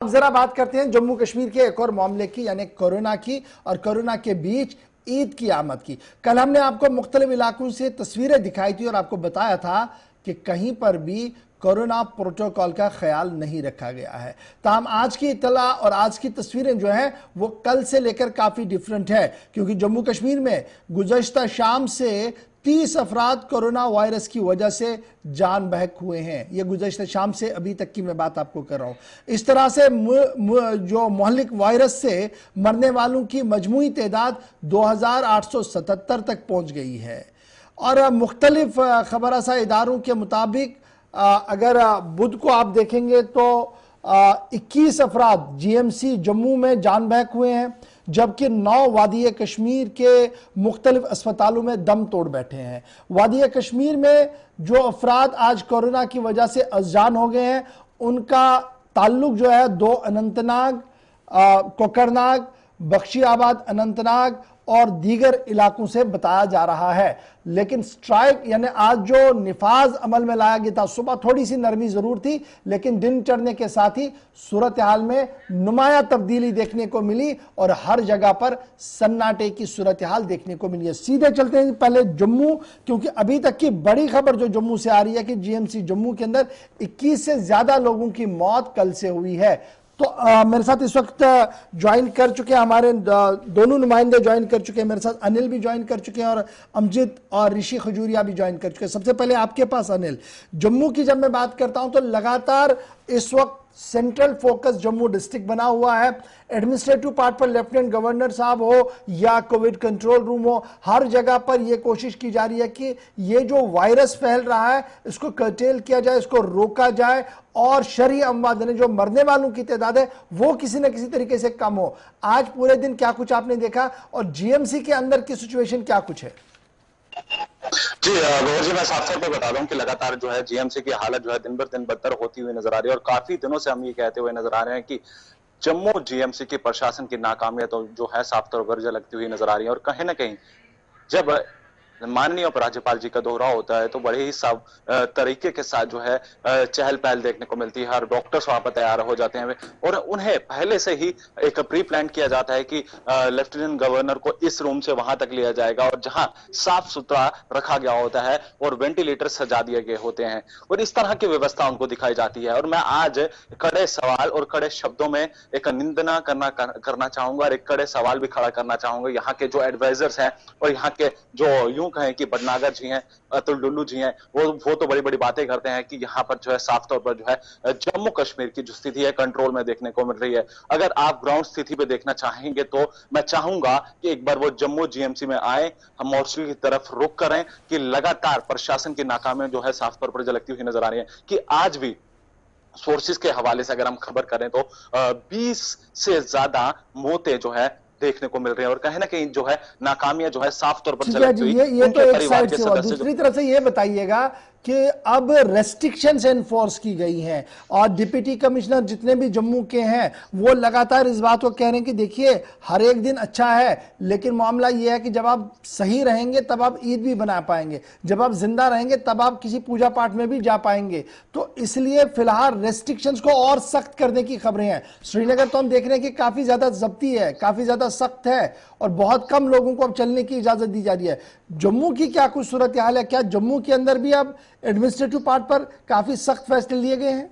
अब जरा बात करते हैं जम्मू कश्मीर के एक और मामले की, यानी कोरोना की, और कोरोना के बीच ईद की आमद की। कल हमने आपको मुख्तलिफ इलाकों से तस्वीरें दिखाई थी और आपको बताया था कि कहीं पर भी कोरोना प्रोटोकॉल का ख्याल नहीं रखा गया है। ताहम आज की इत्तला और आज की तस्वीरें जो हैं वो कल से लेकर काफ़ी डिफरेंट है, क्योंकि जम्मू कश्मीर में गुज़श्ता शाम से 30 अफराद कोरोना वायरस की वजह से जान बहक हुए हैं। ये गुज़श्ता शाम से अभी तक की मैं बात आपको कर रहा हूँ। इस तरह से जो मोहलिक वायरस से मरने वालों की मजमूई तादाद 2877 तक पहुँच गई है। और मुख्तलिफ खबरसा इदारों के मुताबिक अगर बुध को आप देखेंगे तो 21 अफराद GMC जम्मू में जान बहक हुए हैं, जबकि 9 वादी कश्मीर के मुख्तलिफ अस्पतालों में दम तोड़ बैठे हैं। वादी कश्मीर में जो अफराद आज कोरोना की वजह से अजान हो गए हैं उनका ताल्लुक जो है 2 अनंतनाग, कोकरनाग, बख्शियाबाद, अनंतनाग और दीगर इलाकों से बताया जा रहा है। लेकिन स्ट्राइक यानी आज जो निफाज अमल में लाया गया था, सुबह थोड़ी सी नरमी जरूर थी, लेकिन दिन चढ़ने के साथ ही सूरत हाल में नुमाया तब्दीली देखने को मिली और हर जगह पर सन्नाटे की सूरत हाल देखने को मिली है। सीधे चलते हैं पहले जम्मू, क्योंकि अभी तक की बड़ी खबर जो जम्मू से आ रही है कि GMC जम्मू के अंदर 21 से ज्यादा लोगों की मौत कल से हुई है। तो मेरे साथ इस वक्त ज्वाइन कर चुके हैं, हमारे दोनों नुमाइंदे ज्वाइन कर चुके हैं। मेरे साथ अनिल भी ज्वाइन कर चुके हैं और अमजद और ऋषि खजूरिया भी ज्वाइन कर चुके हैं। सबसे पहले आपके पास अनिल, जम्मू की जब मैं बात करता हूं तो लगातार इस वक्त सेंट्रल फोकस जम्मू डिस्ट्रिक्ट बना हुआ है। एडमिनिस्ट्रेटिव पार्ट पर लेफ्टिनेंट गवर्नर साहब हो या कोविड कंट्रोल रूम हो, हर जगह पर यह कोशिश की जा रही है कि ये जो वायरस फैल रहा है इसको कर्टेल किया जाए, इसको रोका जाए और शरई अमवात यानी जो मरने वालों की तादाद है वो किसी न किसी तरीके से कम हो। आज पूरे दिन क्या कुछ आपने देखा और GMC के अंदर की सिचुएशन क्या कुछ है? जी गौर जी, मैं साफ तौर पर बता दूं कि लगातार जो है GMC की हालत जो है दिन बर दिन बदतर होती हुई नजर आ रही है और काफी दिनों से हम ये कहते हुए नजर आ रहे हैं कि जम्मू GMC की प्रशासन की नाकामियत जो है साफ तौर पर झलकती हुई नजर आ रही है। और कहीं ना कहीं जब माननीय उपराज्यपाल जी का दोहराव होता है तो बड़े ही साफ तरीके के साथ जो है चहल पहल देखने को मिलती है। हर डॉक्टर्स वहां पर तैयार हो जाते हैं और उन्हें पहले से ही एक प्री प्लान किया जाता है कि लेफ्टिनेंट गवर्नर को इस रूम से वहां तक लिया जाएगा और जहां साफ सुथरा रखा गया होता है और वेंटिलेटर सजा दिए गए होते हैं और इस तरह की व्यवस्था उनको दिखाई जाती है। और मैं आज कड़े सवाल और कड़े शब्दों में एक निंदना करना चाहूंगा और एक कड़े सवाल भी खड़ा करना चाहूंगा यहाँ के जो एडवाइजर्स हैं और यहाँ के जो कहें कि भटनागर जी हैं, अतुल डुल्लू जी हैं, वो तो बड़ी बड़ी बातें करते हैं कि यहाँ पर जो है साफ तौर पर जो है जम्मू कश्मीर की जो स्थिति है कंट्रोल में देखने को मिल रही है। अगर आप ग्राउंड स्थिति पे देखना चाहेंगे तो मैं चाहूंगा कि एक बार वो जम्मू GMC में आए, हम मोर्चल की तरफ रुख करें कि लगातार प्रशासन की नाकामियां जो है साफ तौर पर झलकती हुई नजर आ रही है कि आज भी सोर्सेज के हवाले से अगर हम खबर करें तो 20 से ज्यादा मौतें जो है देखने को मिल रही है और कहीं ना कहीं जो है नाकामियां जो है साफ तौर पर झलकती हुई ये तो एक साइड से हुआ। दूसरी तरफ से ये बताइएगा कि अब रेस्ट्रिक्शंस एनफोर्स की गई हैं और डिप्टी कमिश्नर जितने भी जम्मू के हैं वो लगातार इस बात को कह रहे हैं कि देखिए हर एक दिन अच्छा है, लेकिन मामला ये है कि जब आप सही रहेंगे तब आप ईद भी बना पाएंगे, जब आप जिंदा रहेंगे तब आप किसी पूजा पाठ में भी जा पाएंगे। तो इसलिए फिलहाल रेस्ट्रिक्शंस को और सख्त करने की खबरें हैं। श्रीनगर तो हम देख रहे हैं कि काफी ज्यादा जब्ती है, काफी ज्यादा सख्त है और बहुत कम लोगों को अब चलने की इजाजत दी जा रही है। जम्मू की क्या कुछ सूरत हाल है? क्या जम्मू के अंदर भी अब एडमिनिस्ट्रेटिव पार्ट पर काफी सख्त फैसले लिए गए हैं?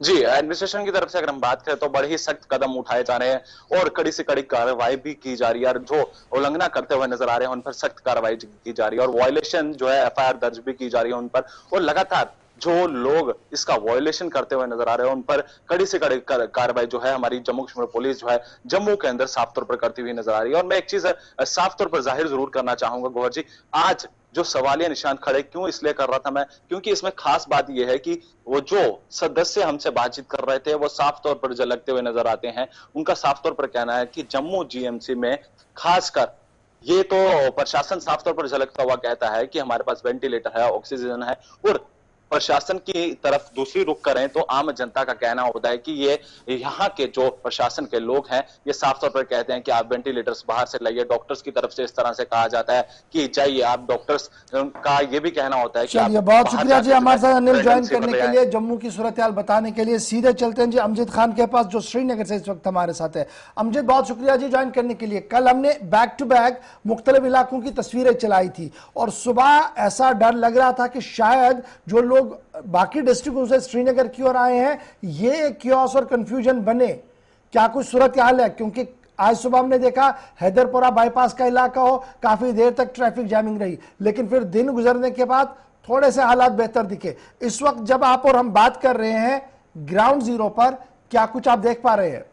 जी, एडमिनिस्ट्रेशन की तरफ से अगर हम बात करें तो बड़े ही सख्त कदम उठाए जा रहे हैं और कड़ी से कड़ी कार्रवाई भी की जा रही है और जो उल्लंघना करते हुए नजर आ रहे हैं उन पर सख्त कार्रवाई की जा रही है और वायलेशन जो है FIR दर्ज भी की जा रही है उन पर और लगातार जो लोग इसका वायलेशन करते हुए नजर आ रहे हैं उन पर कड़ी से कड़ी कार्रवाई जो है हमारी जम्मू कश्मीर पुलिस जो है जम्मू के अंदर साफ तौर पर करती हुई नजर आ रही है। और मैं एक चीज साफ तौर पर जाहिर जरूर करना चाहूंगा गौहर जी, आज जो सवालिया निशान खड़े क्यों इसलिए कर रहा था मैं, क्योंकि इसमें खास बात यह है कि वो जो सदस्य हमसे बातचीत कर रहे थे वो साफ तौर पर झलकते हुए नजर आते हैं। उनका साफ तौर पर कहना है कि जम्मू GMC में खासकर ये तो प्रशासन साफ तौर पर झलकता हुआ कहता है कि हमारे पास वेंटिलेटर है, ऑक्सीजन है और प्रशासन की तरफ दूसरी रुख करें तो आम जनता का कहना होता है कि ये यहाँ के जो प्रशासन के लोग हैं ये साफ तौर पर कहते हैं कि आप वेंटिलेटर्स बाहर से लाइए। डॉक्टर्स की तरफ से इस तरह से कहा जाता है कि जाइए आप। डॉक्टर्स का ये भी कहना होता है कि चलिए, बहुत शुक्रिया जी हमारे साथ अनिल ज्वाइन करने के लिए, जम्मू की सूरत हाल बताने के लिए। सीधे चलते हैं जी अमजद खान के पास जो श्रीनगर से इस वक्त हमारे साथ है। अमजद, बहुत शुक्रिया जी ज्वाइन करने के लिए। कल हमने बैक टू बैक मुख्तलिफ इलाकों की तस्वीरें चलाई थी और सुबह ऐसा डर लग रहा था कि शायद जो लोग बाकी डिस्ट्रिक्टों से श्रीनगर की ओर आए हैं ये क्योस और कंफ्यूजन बने। क्या कुछ सूरत हाल है? क्योंकि आज सुबह हमने देखा हैदरपुरा बाईपास का इलाका हो, काफी देर तक ट्रैफिक जैमिंग रही, लेकिन फिर दिन गुजरने के बाद थोड़े से हालात बेहतर दिखे। इस वक्त जब आप और हम बात कर रहे हैं ग्राउंड जीरो पर, क्या कुछ आप देख पा रहे हैं?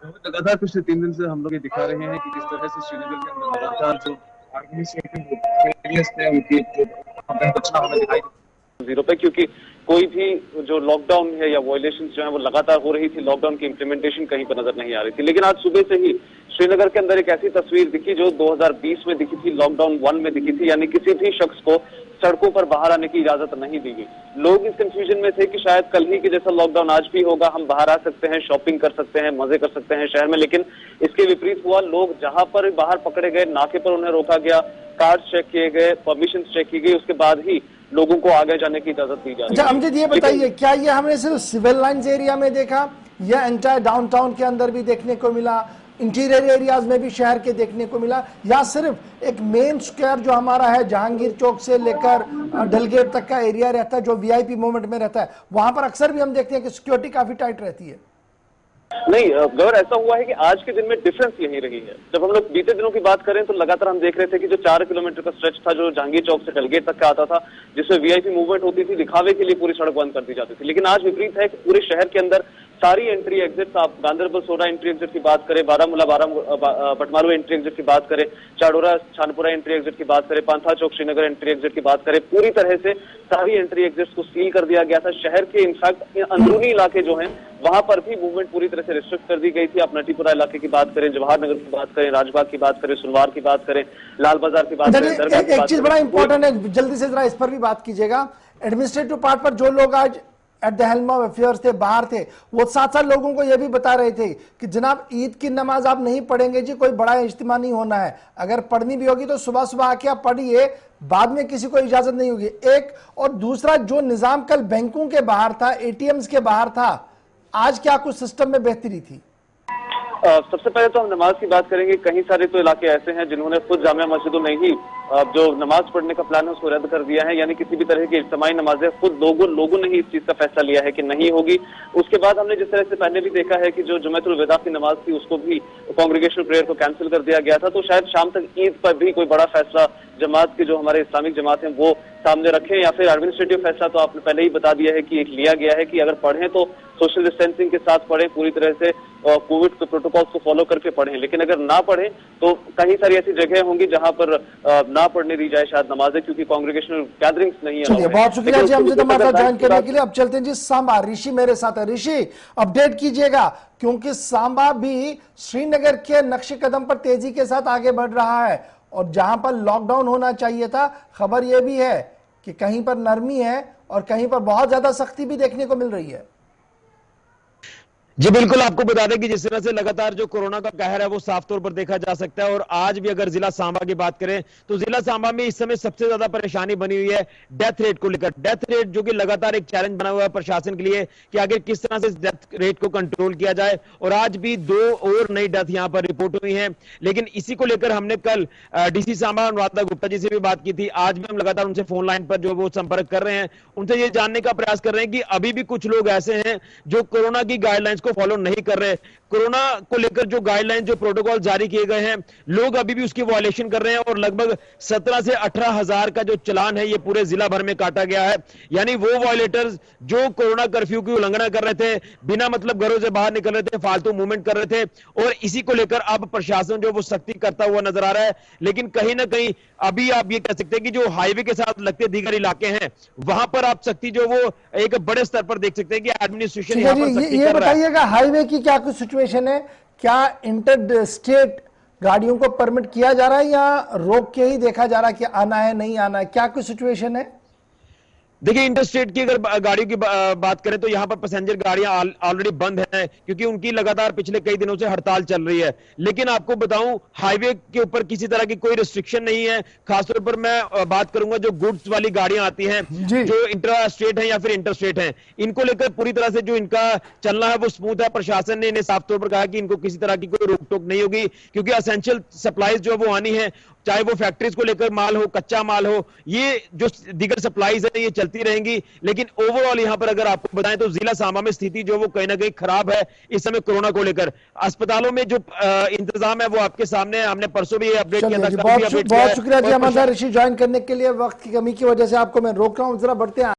लगातार पिछले 3 दिन से हम लोग ये दिखा रहे हैं कि किस तरह से श्रीनगर के अंदर लगातार जो एडमिनिस्ट्रेटिव एरियाज थे उनकी जो बचना हमें दिखाई जीरो पे, क्योंकि कोई भी जो लॉकडाउन है या वायलेशंस जो है वो लगातार हो रही थी। लॉकडाउन की इम्प्लीमेंटेशन कहीं पर नजर नहीं आ रही थी। लेकिन आज सुबह से ही श्रीनगर के अंदर एक ऐसी तस्वीर दिखी जो 2020 में दिखी थी, लॉकडाउन 1 में दिखी थी, यानी किसी भी शख्स को सड़कों पर बाहर आने की इजाजत नहीं दी गई। लोग इस कंफ्यूजन में थे कि शायद कल ही के जैसा लॉकडाउन आज भी होगा, हम बाहर आ सकते हैं, शॉपिंग कर सकते हैं, मजे कर सकते हैं शहर में। लेकिन इसके विपरीत हुआ। लोग जहां पर बाहर पकड़े गए, नाके पर उन्हें रोका गया, कार्ड चेक किए गए, परमिशन चेक की गई, उसके बाद ही लोगों को आगे जाने की इजाजत दी जा रही है। अमजद, ये बताइए, क्या ये हमने सिर्फ सिविल लाइंस एरिया में देखा या एंटायर डाउनटाउन के अंदर भी देखने को मिला, इंटीरियर एरियाज में भी शहर के देखने को मिला, या सिर्फ एक मेन स्क्वायर जो हमारा है जहांगीर चौक से लेकर डलगेट तक का एरिया रहता है जो वीआईपी मूवमेंट में रहता है, वहां पर अक्सर भी हम देखते हैं कि सिक्योरिटी काफी टाइट रहती है? नहीं गौर, ऐसा हुआ है कि आज के दिन में डिफरेंस यही रही है। जब हम लोग बीते दिनों की बात करें तो लगातार हम देख रहे थे कि जो 4 किलोमीटर का स्ट्रेच था जो जहांगीर चौक से डलगेट तक का आता था, जिसमें वीआईपी मूवमेंट होती थी, दिखावे के लिए पूरी सड़क बंद कर दी जाती थी। लेकिन आज विपरीत है कि पूरे शहर के अंदर सारी एंट्री एग्जिट, आप गांधरबल सोडा एंट्री एग्जिट की बात करें, बारामूला बटमालू एंट्री एग्जिट की बात करें, चाडोरा छानपुरा एंट्री एग्जिट की बात करें, पांथा चौक श्रीनगर एंट्री एग्जिट की बात करें, पूरी तरह से सारी एंट्री एग्जिट्स को सील कर दिया गया था। शहर के इनफैक्ट अंदरूनी इलाके जो हैं वहां पर भी मूवमेंट पूरी तरह से रिस्ट्रिक्ट कर दी गई थी। आप नटीपुरा इलाके की बात करें, जवाहर नगर की बात करें, राजबाग की बात करें, सुनवार की बात करें, लाल बाजार की बात करें, दरगाह की एक बात चीज करें, बड़ा इंपॉर्टेंट है, जल्दी से जरा इस पर भी बात कीजिएगा। एडमिनिस्ट्रेटिव पार्ट पर जो लोग आज at the helm of affairs थे, बाहर थे, वो साथ साथ लोगों को यह भी बता रहे थे कि जनाब ईद की नमाज आप नहीं पढ़ेंगे जी, कोई बड़ा इज्तिमा नहीं होना है, अगर पढ़नी भी होगी तो सुबह सुबह आके आप पढ़िए, बाद में किसी को इजाजत नहीं होगी। एक और दूसरा, जो निजाम कल बैंकों के बाहर था, एटीएम्स के बाहर था, आज क्या कुछ सिस्टम में बेहतरी थी? सबसे पहले तो हम नमाज की बात करेंगे। कई सारे तो इलाके ऐसे हैं जिन्होंने खुद जामिया मस्जिदों में ही जो नमाज पढ़ने का प्लान है उसको रद्द कर दिया है, यानी किसी भी तरह की इज्तिमाई नमाजें खुद लोगों ने ही इस चीज का फैसला लिया है कि नहीं होगी। उसके बाद हमने जिस तरह से पहले भी देखा है कि जो जुम्मतुल विदा की नमाज थी उसको भी कांग्रेगेशनल प्रेयर को कैंसिल कर दिया गया था, तो शायद शाम तक ईद पर भी कोई बड़ा फैसला जमात की जो हमारे इस्लामिक जमात हैं वो सामने रखें, या फिर एडमिनिस्ट्रेटिव फैसला तो आपने पहले ही बता दिया है कि एक लिया गया है कि अगर पढ़ें तो सोशल डिस्टेंसिंग के साथ पढ़ें, पूरी तरह से कोविड के प्रोटोकॉल्स को फॉलो करके पढ़ें। लेकिन अगर ना पढ़ें तो कई सारी ऐसी जगह होंगी जहां पर ना पढ़ने दी जाए शायद नमाजें, क्योंकि कांग्रेगेशनल गैदरिंग्स नहीं है। बहुत शुक्रिया जी हमसे हमारे साथ ज्वाइन करने के लिए। अब चलते हैं जी सांबा, ऋषि मेरे साथ है। ऋषि, अपडेट कीजिएगा क्योंकि सांबा भी श्रीनगर के नक्शे कदम पर तेजी के साथ आगे बढ़ रहा है और जहां पर लॉकडाउन होना चाहिए था, खबर यह भी है कि कहीं पर नरमी है और कहीं पर बहुत ज्यादा सख्ती भी देखने को मिल रही है। जी बिल्कुल, आपको बता दें कि जिस तरह से लगातार जो कोरोना का कहर है वो साफ तौर पर देखा जा सकता है। और आज भी अगर जिला सांबा की बात करें तो जिला सांबा में इस समय सबसे ज्यादा परेशानी बनी हुई है डेथ रेट को लेकर। डेथ रेट जो कि लगातार एक चैलेंज बना हुआ है प्रशासन के लिए कि आगे किस तरह से डेथ रेट को कंट्रोल किया जाए। और आज भी 2 और नई डेथ यहां पर रिपोर्ट हुई है, लेकिन इसी को लेकर हमने कल डीसी सांबा अनुराधा गुप्ता जी से भी बात की थी। आज भी हम लगातार उनसे फोन लाइन पर जो वो संपर्क कर रहे हैं, उनसे ये जानने का प्रयास कर रहे हैं कि अभी भी कुछ लोग ऐसे हैं जो कोरोना की गाइडलाइंस फॉलो नहीं कर रहे। कोरोना को लेकर जो गाइडलाइन, जो प्रोटोकॉल जारी किए गए हैं, लोग अभी भी उसकी वायलेशन कर रहे हैं और लगभग 17 से 18 हजार का जो चलान है ये पूरे जिला भर में काटा गया है। यानी वो वायलेटर्स जो कोरोना कर्फ्यू की उल्लंघना कर रहे थे, बिना मतलब घरों से बाहर निकल रहे थे, फालतू मूवमेंट कर रहे थे, और इसी को लेकर अब प्रशासन जो वो सख्ती करता हुआ नजर आ रहा है। लेकिन कहीं ना कहीं अभी आप ये कह सकते हैं कि जो हाईवे के साथ लगते दीगर इलाके हैं वहां पर आप सख्ती जो वो एक बड़े स्तर पर देख सकते हैं कि एडमिनिस्ट्रेशन यहां पर सख्ती कर रहा है। बताइएगा हाईवे की क्या कुछ सिचुएशन है? क्या इंटर स्टेट गाड़ियों को परमिट किया जा रहा है या रोक के ही देखा जा रहा है कि आना है नहीं आना है? क्या कुछ सिचुएशन है? देखिए, इंटरस्टेट की अगर गाड़ियों की बात करें तो यहां पर पैसेंजर गाड़ियां ऑलरेडी बंद हैं, क्योंकि उनकी लगातार पिछले कई दिनों से हड़ताल चल रही है। लेकिन आपको बताऊं, हाईवे के ऊपर किसी तरह की कोई रिस्ट्रिक्शन नहीं है। खासतौर पर मैं बात करूंगा जो गुड्स वाली गाड़ियां आती हैं, जो इंट्रा स्टेट है या फिर इंटरस्टेट है, इनको लेकर पूरी तरह से जो इनका चलना है वो स्मूथ है। प्रशासन ने इन्हें साफ तौर पर कहा कि इनको किसी तरह की कोई रोक टोक नहीं होगी, क्योंकि असेंशियल सप्लाईज जो वो आनी है, चाहे वो फैक्ट्रीज को लेकर माल हो, कच्चा माल हो, ये जो दीगर सप्लाईज है ये चलती रहेंगी। लेकिन ओवरऑल यहां पर अगर आपको बताएं तो जिला सांबा में स्थिति जो वो कहीं ना कहीं खराब है इस समय कोरोना को लेकर। अस्पतालों में जो इंतजाम है वो आपके सामने है। हमने परसों भी ये अपडेट किया था। बहुत शुक्रिया जी अमन ऋषि ज्वाइन करने के लिए। वक्त की कमी की वजह से आपको मैं रोक रहा हूं, जरा बढ़ते हैं।